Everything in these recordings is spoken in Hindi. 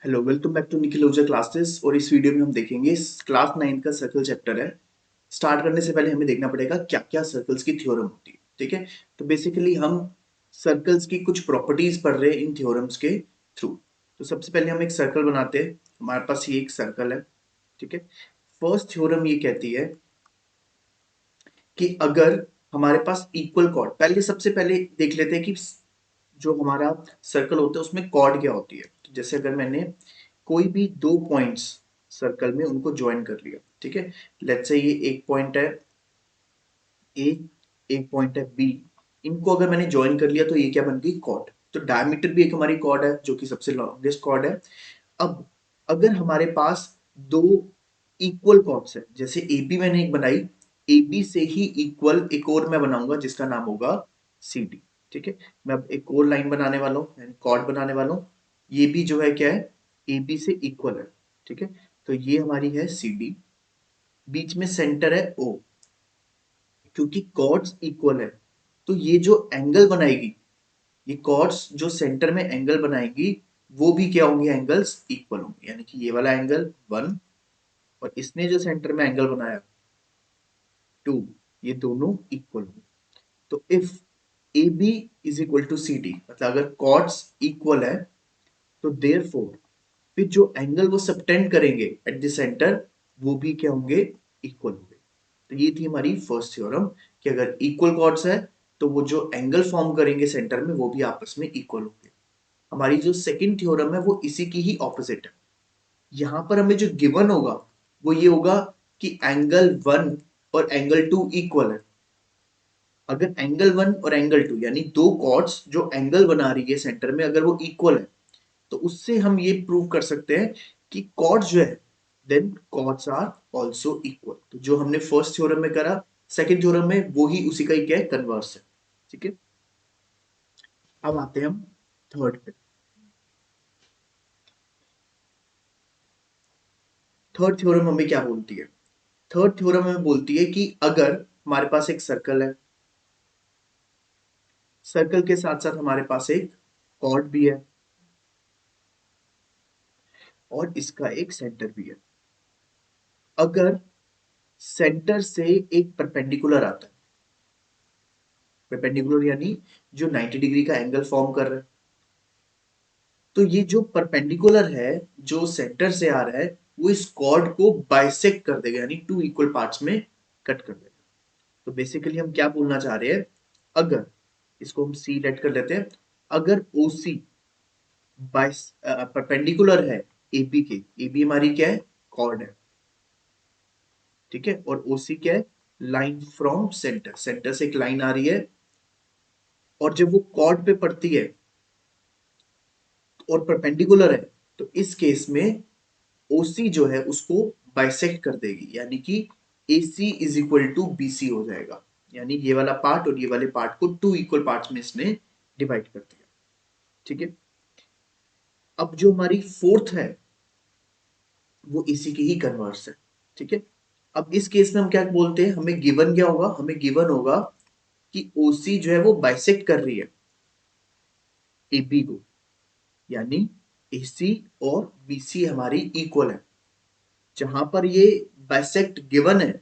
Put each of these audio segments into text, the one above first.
Hello, welcome back to Nikhil Ojha classes. और इस वीडियो में हम देखेंगे क्लास 9 का सर्कल चैप्टर है। स्टार्ट करने से पहले हमें देखना पड़ेगा क्या क्या सर्कल्स की थ्योरम होती है। ठीक है, तो बेसिकली हम सर्कल्स की कुछ प्रॉपर्टीज पढ़ रहे हैं इन थ्योरम्स के थ्रू। तो सबसे पहले हम एक सर्कल बनाते हैं। हमारे पास ये एक सर्कल है। ठीक है, फर्स्ट थ्योरम ये कहती है कि अगर हमारे पास इक्वल कॉर्ड, पहले सबसे पहले देख लेते हैं कि जो हमारा सर्कल होता है उसमें कॉर्ड क्या होती है। तो जैसे अगर मैंने कोई भी दो पॉइंट्स सर्कल में उनको ज्वाइन कर लिया, ठीक है, लेट्स से ये एक पॉइंट है ए, एक पॉइंट है बी, इनको अगर मैंने ज्वाइन कर लिया तो ये क्या बन गई, कॉर्ड। तो डायमीटर भी एक हमारी कॉर्ड है जो कि सबसे लॉन्गेस्ट कॉर्ड है। अब अगर हमारे पास दो इक्वल कॉर्ड्स है, जैसे ए बी मैंने एक बनाई, ए बी से ही इक्वल एक और मैं बनाऊंगा जिसका नाम होगा सी डी। ठीक है, मैं अब एक और लाइन बनाने वाला हूँ, कॉर्ड बनाने वाला हूँ। ये भी जो है क्या है, ए बी से इक्वल है। ठीक है, तो ये हमारी है सी डी, बीच में सेंटर है ओ। क्योंकि कॉर्ड्स इक्वल है तो ये जो एंगल बनाएगी, ये कॉर्ड्स जो सेंटर में एंगल बनाएगी वो भी क्या होंगे, एंगल्स इक्वल होंगे। यानी कि ये वाला एंगल 1 और इसने जो सेंटर में एंगल बनाया 2, ये दोनों इक्वल होंगे। तो if A B is equal to C D, मतलब अगर कॉर्ड्स इक्वल है तो देयरफॉर फिर जो एंगल वो सबटेंड करेंगे एट द सेंटर वो भी क्या होंगे, इक्वल होंगे। तो ये थी हमारी फर्स्ट थ्योरम कि अगर इक्वल कॉर्ड्स है तो वो जो एंगल फॉर्म करेंगे सेंटर में वो भी आपस में इक्वल होंगे। हमारी जो सेकंड थ्योरम है वो इसी की ही ऑपोजिट है। यहां पर हमें जो गिवन होगा वो ये होगा कि एंगल 1 और एंगल 2 इक्वल है। अगर एंगल 1 और एंगल 2 यानी दो कॉर्ड्स जो एंगल बना रही है सेंटर में अगर वो इक्वल है तो उससे हम ये प्रूव कर सकते हैं कि कॉर्ड्स जो है then chords are also equal. तो जो हमने फर्स्ट थ्योरम में करा, सेकंड थ्योरम में वो ही उसी का ही क्या है, कन्वर्स है। ठीक है, अब आते हैं हम थर्ड पे। थर्ड थ्योरम हमें क्या बोलती है, थर्ड थ्योरम हमें बोलती है कि अगर हमारे पास एक सर्कल है, सर्कल के साथ साथ हमारे पास एक कॉर्ड भी है और इसका एक सेंटर भी है। अगर सेंटर से एक परपेंडिकुलर आता है, परपेंडिकुलर यानी जो 90 डिग्री का एंगल फॉर्म कर रहा है, तो ये जो परपेंडिकुलर है जो सेंटर से आ रहा है वो इस कॉर्ड को बाइसेक्ट कर देगा, यानी टू इक्वल पार्ट्स में कट कर देगा। तो बेसिकली हम क्या बोलना चाह रहे हैं, अगर इसको हम सी लेट कर लेते हैं, अगर ओ सी बाइस परपेंडिकुलर है एबी के, एबी हमारी क्या है, कॉर्ड है। ठीक है, और ओसी क्या है, लाइन फ्रॉम सेंटर, सेंटर से एक लाइन आ रही है और जब वो कॉर्ड पे पड़ती है और परपेंडिकुलर है तो इस केस में ओसी जो है उसको बाइसेक्ट कर देगी, यानी कि AC is equal to BC हो जाएगा। यानी ये वाला पार्ट और ये वाले पार्ट को टू इक्वल पार्ट्स में इसने डिवाइड कर दिया। ठीक है, अब जो हमारी फोर्थ है वो इसी की ही कन्वर्स है। ठीक है, अब इस केस में हम क्या बोलते हैं, हमें गिवन क्या होगा, हमें गिवन होगा कि OC जो है वो बाइसेक्ट कर रही है AB को, यानी AC और BC हमारी इक्वल है। जहां पर ये बाइसेक्ट गिवन है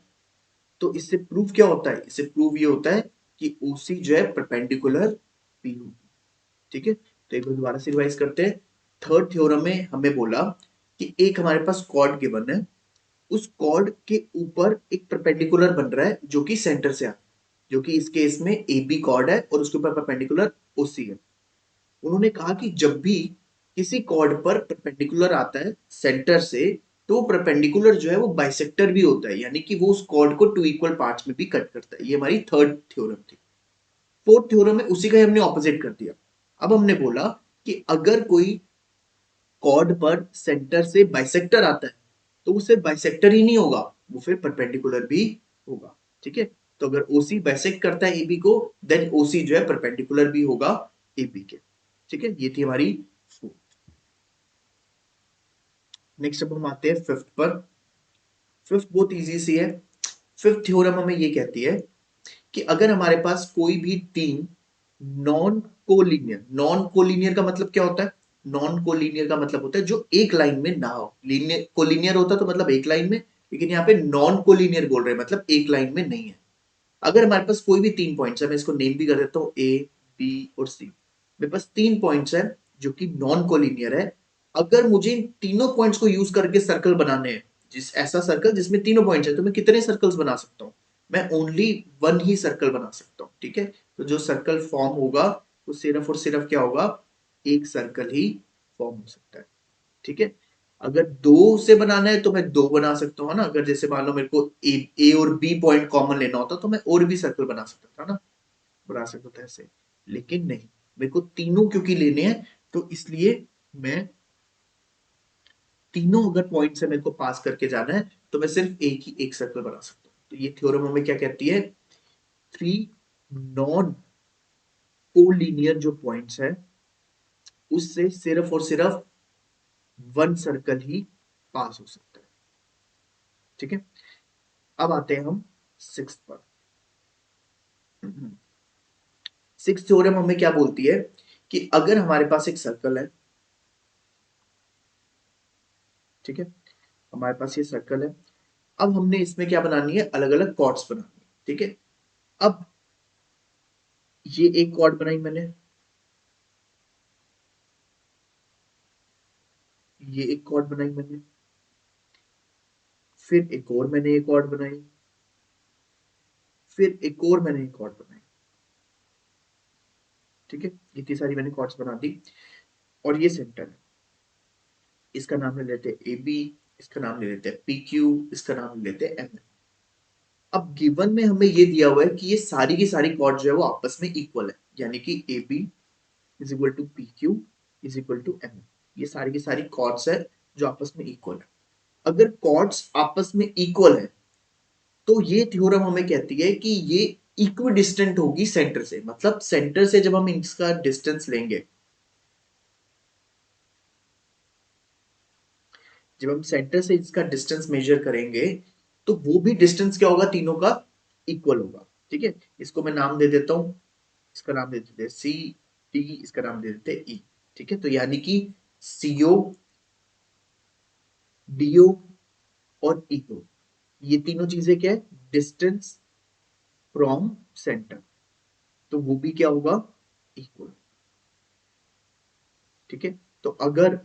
तो इससे प्रूव क्या होता है, इससे प्रूव ये होता है कि OC जो है परपेंडिकुलर P होगी। ठीक है, तो एक बार दोबारा से रिवाइज करते हैं। थर्ड थ्योरम में हमें बोला कि एक हमारे पास कॉर्ड गिवन है, उस कॉर्ड के ऊपर एक परपेंडिकुलर बन रहा है जो कि सेंटर से आ, जो कि इस केस में AB कॉर्ड है और उसके ऊपर परपेंडिकुलर OC है। उन्होंने कहा कि जब भी किसी कॉर्ड पर परपेंडिकुलर आता है सेंटर से तो परपेंडिकुलर जो है वो बाइसेक्टर भी होता है, यानी कि वो उस कॉर्ड को टू इक्वल पार्ट्स में भी कट करता है। ये हमारी थर्ड थ्योरम थी। फोर्थ थ्योरम में उसी का ही हमने ऑपोजिट कर दिया। अब हमने बोला कि अगर कोई कॉर्ड पर सेंटर से बाइसेक्टर आता है तो उसे बाइसेक्टर ही नहीं होगा, वो फिर परपेंडिकुलर भी होगा। ठीक है, तो अगर ओसी बाइसेक्ट करता है एबी को देन ओसी जो है परपेंडिकुलर भी होगा एबी के। ठीक है, ये थी हमारी फोर्थ। नेक्स्ट अब हम आते हैं फिफ्थ पर। फिफ्थ बहुत इजी सी है। फिफ्थ थ्योरम हमें ये कहती है कि अगर हमारे पास कोई भी तीन नॉन कोलिनियर, नॉन कोलिनियर का मतलब क्या होता है, नॉन कोलिनियर का मतलब होता है जो एक लाइन में ना हो। लीनियर कोलिनियर होता तो मतलब एक लाइन में, लेकिन यहाँ पे नॉन कोलिनियर बोल रहे हैं मतलब एक लाइन में नहीं है। अगर हमारे पास कोई भी 3 पॉइंट्स है, मैं इसको नेम भी कर देता हूँ ए, बी और सी। मेरे पास 3 पॉइंट्स है जो कि नॉन कोलिनियर है। अगर मुझे इन तीनों पॉइंट्स को यूज करके सर्कल बनाने हैं, जिस ऐसा सर्कल जिसमें तीनों पॉइंट्स है, तो मैं कितने सर्कल्स बना सकता हूँ? मैं ओनली वन ही सर्कल बना सकता हूँ। ठीक है, तो जो सर्कल फॉर्म होगा वो सिर्फ और सिर्फ क्या होगा? एक सर्कल ही फॉर्म हो सकता है। ठीक है, अगर दो से बनाना है तो मैं दो बना सकता हूँ ना। अगर जैसे मान लो मेरे को ए और बी पॉइंट कॉमन लेना होता तो मैं और भी सर्कल बना सकता था ना, बना सकता था ऐसे। लेकिन नहीं, मेरे को तीनों क्योंकि लेने हैं, तो इसलिए मैं तीनों अगर पॉइंट से मेरे को पास करके जाना है तो मैं सिर्फ एक ही एक सर्कल बना सकता हूँ। तो ये थ्योरम हमें क्या कहती है? थ्री नॉन कोलिनियर जो पॉइंट्स है उससे सिर्फ और सिर्फ वन सर्कल ही पास हो सकता है। ठीक है, अब आते हैं हम सिक्स पर। सिक्स थ्योरम हमें क्या बोलती है कि अगर हमारे पास एक सर्कल है, ठीक है, हमारे पास ये सर्कल है, अब हमने इसमें क्या बनानी है? अलग अलग कॉर्ड्स बनानी है। ठीक है, अब ये एक कॉर्ड बनाई मैंने, ये एक कॉर्ड बनाई मैंने, फिर एक और मैंने एक कॉर्ड बनाई, फिर एक और मैंने एक कॉर्ड बनाई। ठीक है, इतनी सारी मैंने कॉर्ड्स बना दी और ये सेंटर है। इसका नाम ले लेते हैं ए बी, इसका नाम ले लेते हैं पी क्यू, इसका नाम ले लेते हैं एम। अब गिवन में हमें ये दिया हुआ है कि ये सारी की सारी कॉर्ड जो है वो आपस में इक्वल है, यानी कि A B is equal to P Q is equal to M. ये सारी की सारी कॉर्ड्स है जो आपस में इक्वल है। अगर कॉर्ड्स आपस में इक्वल है तो ये थ्योरम हमें कहती है कि ये इक्विडिस्टेंट होगी सेंटर से। मतलब सेंटर से जब हम इसका डिस्टेंस लेंगे, जब हम सेंटर से इसका डिस्टेंस मेजर करेंगे तो वो भी डिस्टेंस क्या होगा? तीनों का इक्वल होगा। ठीक है, इसको मैं नाम दे देता हूं, इसका नाम दे देते हैं सी टी, इसका नाम दे देते हैं ई। ठीक है, तो यानी कि सीओ, डीओ और ईओ, ये तीनों चीजें क्या है? डिस्टेंस फ्रॉम सेंटर, तो वो भी क्या होगा? इक्वल। ठीक है, तो अगर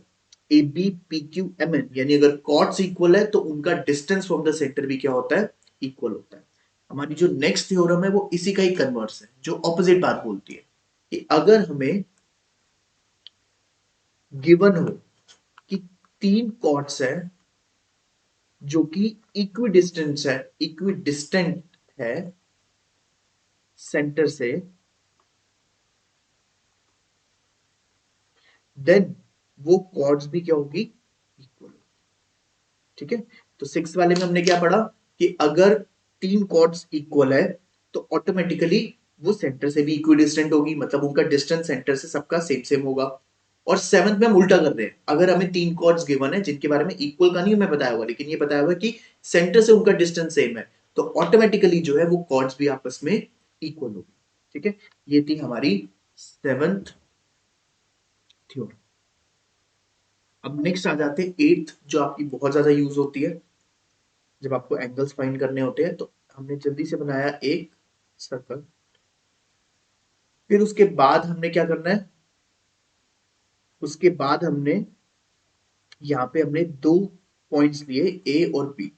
A B P Q M N यानी अगर कॉर्ड्स इक्वल है तो उनका डिस्टेंस फ्रॉम द सेंटर भी क्या होता है? इक्वल होता है। हमारी जो नेक्स्ट थ्योरम है वो इसी का ही कन्वर्स है, जो ऑपोजिट बात बोलती है कि अगर हमें गिवन हो कि तीन कॉर्ड्स है जो कि इक्विडिस्टेंस है, इक्विडिस्टेंट है सेंटर से, देन वो कॉर्ड्स भी क्या होगी? इक्वल। ठीक है, तो सिक्स वाले में हमने क्या पढ़ा कि अगर तीन कॉर्ड्स इक्वल है तो ऑटोमेटिकली वो सेंटर से भी इक्विडिस्टेंट होगी, मतलब उनका डिस्टेंस सेंटर से सबका सेम सेम होगा। और सेवंथ में हम उल्टा कर रहे हैं, अगर हमें तीन कॉर्ड्स गिवन है जिनके बारे में इक्वल का नहीं हमें बताया हुआ, लेकिन ये बताया हुआ कि सेंटर से उनका डिस्टेंस सेम है, तो ऑटोमेटिकली जो है वो कॉर्ड्स भी आपस में इक्वल होगी। ठीक है, ये थी हमारी सेवंथ थ्योरम। अब नेक्स्ट आ जाते हैं एट्थ, जो आपकी बहुत ज्यादा यूज होती है जब आपको एंगल्स फाइंड करने होते हैं। तो हमने जल्दी से बनाया एक सर्कल, फिर उसके बाद हमने क्या करना है? उसके बाद हमने यहाँ पे हमने दो पॉइंट्स लिए ए और बी।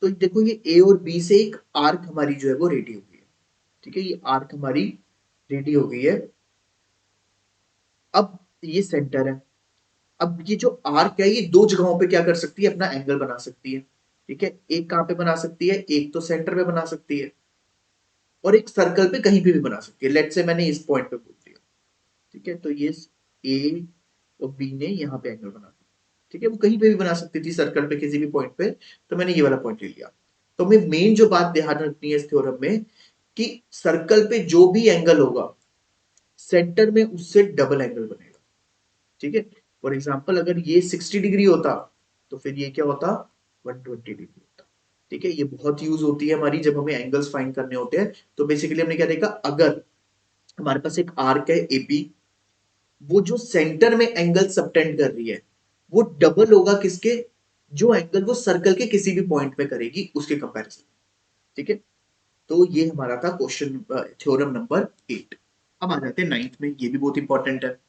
तो देखो ये ए और बी से एक आर्क हमारी जो है वो रेडी हो गई है। ठीक है, ये आर्क हमारी रेडी हो गई है। अब ये सेंटर है। अब ये जो आर्क है ये दो जगहों पे क्या कर सकती है? अपना एंगल बना सकती है। ठीक है, एक कहां पे बना सकती है? एक तो सेंटर पे बना सकती है और एक सर्कल पे कहीं पे भी बना सकती है। लेट से मैंने इस पॉइंट पे बोल दिया। ठीक है, तो ये ए और बी ने यहाँ पे एंगल बना दिया। ठीक है, वो कहीं पे भी बना सकती थी सर्कल पे किसी भी पॉइंट पे, तो मैंने ये वाला पॉइंट ले लिया। तो हमें मेन जो बात ध्यान रखनी है इस थ्योरम में कि सर्कल पे जो भी एंगल होगा सेंटर में उससे डबल एंगल बनेगा। ठीक है, फॉर एग्जाम्पल अगर ये 60 डिग्री होता तो फिर ये क्या होता? 120 डिग्री होता। ठीक है, ये बहुत यूज होती है हमारी जब हमें एंगल्स फाइंड करने होते हैं। तो बेसिकली हमने क्या देखा? अगर हमारे पास एक आर्क है ए बी, वो जो सेंटर में एंगल सबटेंड कर रही है वो डबल होगा किसके, जो एंगल वो सर्कल के किसी भी पॉइंट पे करेगी उसके कंपैरिजन। ठीक है, तो ये हमारा था क्वेश्चन थ्योरम नंबर 8। अब आ जाते हैं 9th में, ये भी बहुत इंपॉर्टेंट है,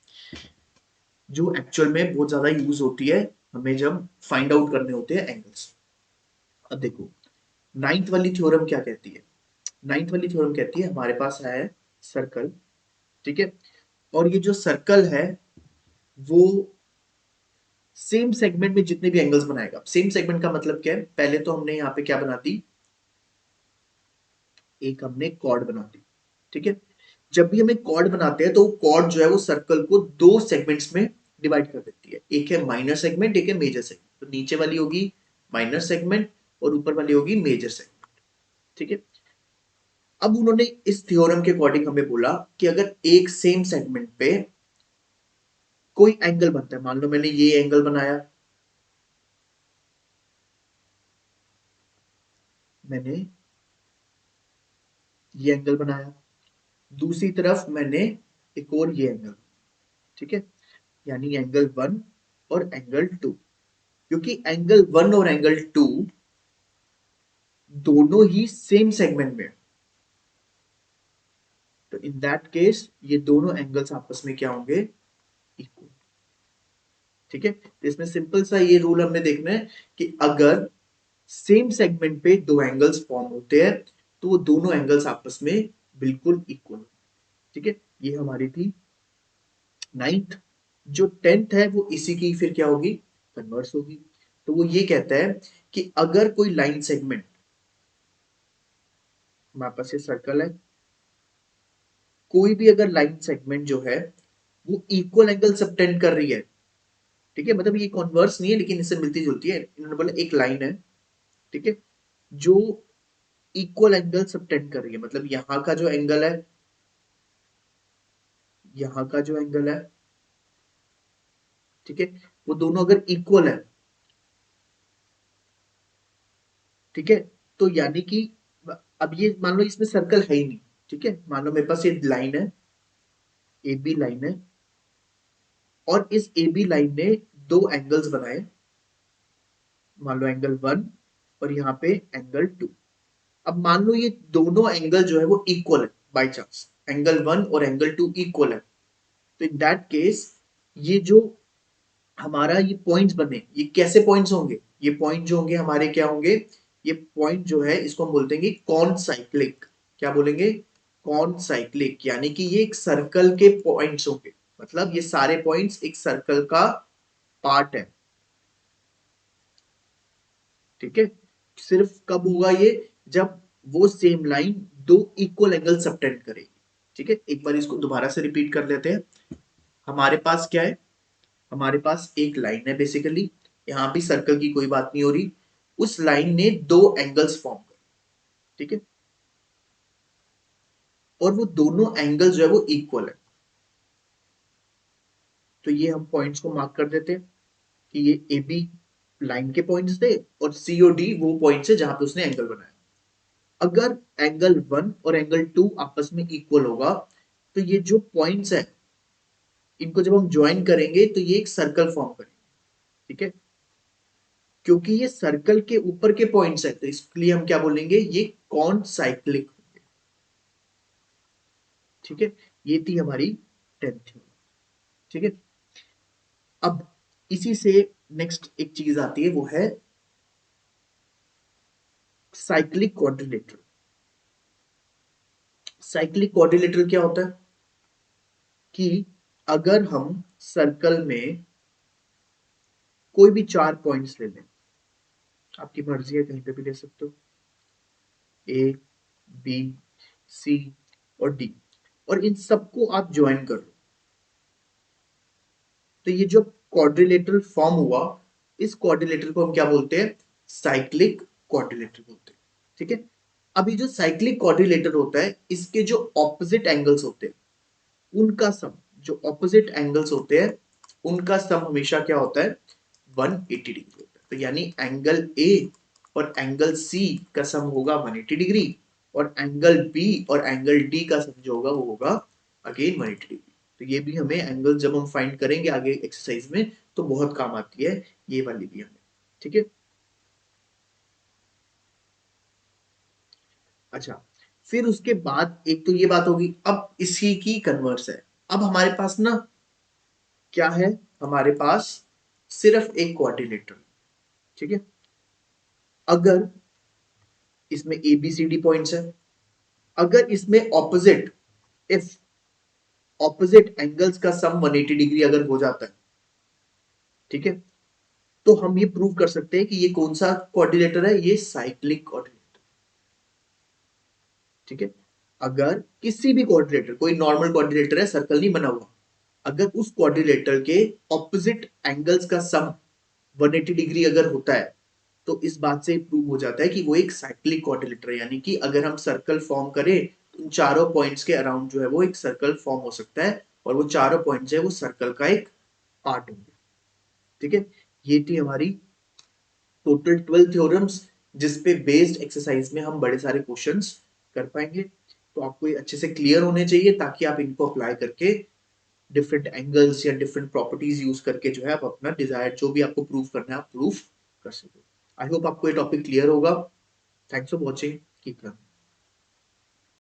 जो एक्चुअल में बहुत ज्यादा यूज होती है हमें जब फाइंड आउट करने होते हैं एंगल्स। अब देखो 9th वाली थ्योरम क्या कहती है, 9th वाली थ्योरम कहती है हमारे पास है सर्कल, ठीक है, और ये जो सर्कल है वो सेम सेगमेंट में जितने भी एंगल्स बनाएगा। सेम सेगमेंट का मतलब क्या है, पहले तो हमने यहाँ पे क्या बना दी, एक हमने कॉर्ड बना दी। ठीक है, जब भी हमें कॉर्ड बनाते हैं तो कॉर्ड जो है वो सर्कल को दो सेगमेंट्स में डिवाइड कर देती है, एक है माइनर सेगमेंट, एक है मेजर सेगमेंट। तो नीचे वाली होगी माइनर सेगमेंट और ऊपर वाली होगी मेजर सेगमेंट। ठीक है, अब उन्होंने इस थ्योरम के अकॉर्डिंग हमें बोला कि अगर एक सेम सेगमेंट पे कोई एंगल बनता है, मान लो मैंने ये एंगल बनाया, मैंने ये एंगल बनाया, दूसरी तरफ मैंने एक और ये एंगल, ठीक है, यानी एंगल 1 और एंगल 2। क्योंकि एंगल 1 और एंगल 2 दोनों ही सेम सेगमेंट में, तो इन दैट केस ये दोनों एंगल्स आपस में क्या होंगे, इक्वल। ठीक है, तो इसमें सिंपल सा ये रूल हमने देखना है कि अगर सेम सेगमेंट पे दो एंगल्स फॉर्म होते हैं तो वो दोनों एंगल्स आपस में बिल्कुल इक्वल। ठीक है, ये हमारी थी 9th। जो 10th है वो इसी की फिर क्या होगी, कन्वर्स होगी। तो वो ये कहता है कि अगर कोई लाइन सेगमेंट, हमारे पास ये सर्कल है, कोई भी अगर लाइन सेगमेंट जो है वो इक्वल एंगल सबटेंड कर रही है, ठीक है, मतलब ये कॉन्वर्स नहीं है लेकिन इससे मिलती जुलती है। इन्होंने बोला एक लाइन है, ठीक है, जो इक्वल एंगल सबटेंड कर रही है, मतलब यहाँ का जो एंगल है, यहाँ का जो एंगल है, ठीक है, वो दोनों अगर इक्वल है, ठीक है, तो यानी कि अब ये मान लो इसमें सर्कल है ही नहीं, ठीक है, मान लो मेरे पास ये लाइन है, ए बी लाइन है, और इस ए बी लाइन ने दो एंगल्स बनाए, मान लो एंगल 1 और यहाँ पे एंगल 2। अब मान लो ये दोनों एंगल जो है वो इक्वल है, बाय चांस एंगल 1 और एंगल 2 इक्वल है, तो इन दैट केस ये जो हमारा ये पॉइंट्स बने, ये कैसे पॉइंट्स होंगे, ये पॉइंट जो होंगे हमारे क्या होंगे, ये पॉइंट जो है इसको हम बोलते हैं कॉन साइक्लिक। क्या बोलेंगे, कॉन साइक्लिक, यानी कि ये एक सर्कल के पॉइंट्स होंगे, मतलब ये सारे पॉइंट्स एक सर्कल का पार्ट है। ठीक है, सिर्फ कब होगा ये, जब वो सेम लाइन दो इक्वल एंगल सबटेंड करेगी। ठीक है, एक बार इसको दोबारा से रिपीट कर लेते हैं। हमारे पास क्या है, हमारे पास एक लाइन है बेसिकली, यहां भी सर्कल की कोई बात नहीं हो रही, उस लाइन ने दो एंगल्स फॉर्म कर, ठीक है, और वो दोनों एंगल जो है वो इक्वल है। तो ये हम पॉइंट्स को मार्क कर देते हैं कि ये ए बी लाइन के पॉइंट्स थे और सी ओ डी वो पॉइंट्स है जहां पे उसने एंगल बनाया। अगर एंगल 1 और एंगल 2 आपस में इक्वल होगा तो ये जो पॉइंट्स है इनको जब हम ज्वाइन करेंगे तो ये एक सर्कल फॉर्म करेंगे। ठीक है, क्योंकि ये सर्कल के ऊपर के पॉइंट्स है तो इसलिए हम क्या बोलेंगे, ये कॉन साइक्लिक होंगे। ठीक है, ये थी हमारी 10th थ्योरम। ठीक है, अब इसी से नेक्स्ट एक चीज आती है, वो है साइक्लिक क्वाड्रिलेटरल। साइक्लिक क्वाड्रिलेटरल क्या होता है कि अगर हम सर्कल में कोई भी चार पॉइंट्स ले लें, आपकी मर्जी है कहीं पे भी ले सकते हो, ए बी सी और डी, और इन सबको आप ज्वाइन कर लो, तो ये जो क्वाड्रिलेटरल फॉर्म हुआ, इस क्वाड्रिलेटरल को हम क्या बोलते हैं, साइक्लिक क्वाड्रिलेटरल बोलते हैं। ठीक है, अभी जो साइक्लिक क्वाड्रिलेटरल होता है इसके जो ऑपोजिट एंगल्स होते हैं उनका सम, जो ऑपोजिट एंगल्स होते हैं उनका सम हमेशा क्या होता है, 180 डिग्री होता है। तो यानी एंगल ए और एंगल सी का सम होगा 180 डिग्री, और एंगल बी और एंगल डी का सम जो होगा वो होगा अगेन 180 डिग्री। तो ये भी हमें एंगल जब हम फाइंड करेंगे आगे एक्सरसाइज में तो बहुत काम आती है ये वाली भी हमें। ठीक है। अच्छा, फिर उसके बाद एक तो ये बात होगी, अब इसी की कन्वर्स है। अब हमारे पास ना क्या है, हमारे पास सिर्फ एक कोऑर्डिनेटर। ठीक है। अगर इसमें A B C D points है, अगर इसमें ऑपोजिट, इफ ऑपोजिट एंगल्स का सम 180 डिग्री अगर हो जाता है, ठीक है, तो हम ये प्रूव कर सकते हैं कि ये कौन सा कोऑर्डिनेटर है, ये साइक्लिक कोऑर्डिनेटर। ठीक है। अगर किसी भी कोऑर्डिनेटर, कोई नॉर्मल कोऑर्डिनेटर है, सर्कल नहीं बना हुआ, अगर उस कोऑर्डिनेटर के ऑपोजिट एंगल्स का सम 180 डिग्री अगर होता है, तो इस बात से प्रूव हो जाता है कि वो एक साइक्लिक कोऑर्डिनेटर है। यानी कि अगर हम सर्कल फॉर्म करें तो उन चारों पॉइंट्स के अराउंड जो है वो एक सर्कल फॉर्म हो सकता है, और वो चारों पॉइंट्स है वो सर्कल का एक पार्ट होंगे। ठीक है। ये थी हमारी टोटल 12 थ्योरम्स, जिसपे बेस्ड एक्सरसाइज में हम बड़े सारे क्वेश्चंस कर पाएंगे। तो आपको ये अच्छे से क्लियर होने चाहिए ताकि आप इनको अप्लाई करके डिफरेंट एंगल्स या डिफरेंट प्रॉपर्टीज यूज करके जो है आप अपना डिजायर जो भी आपको प्रूव करना है आप प्रूफ कर सको। आई होप आपको ये टॉपिक क्लियर होगा। Thanks for watching, keep learning.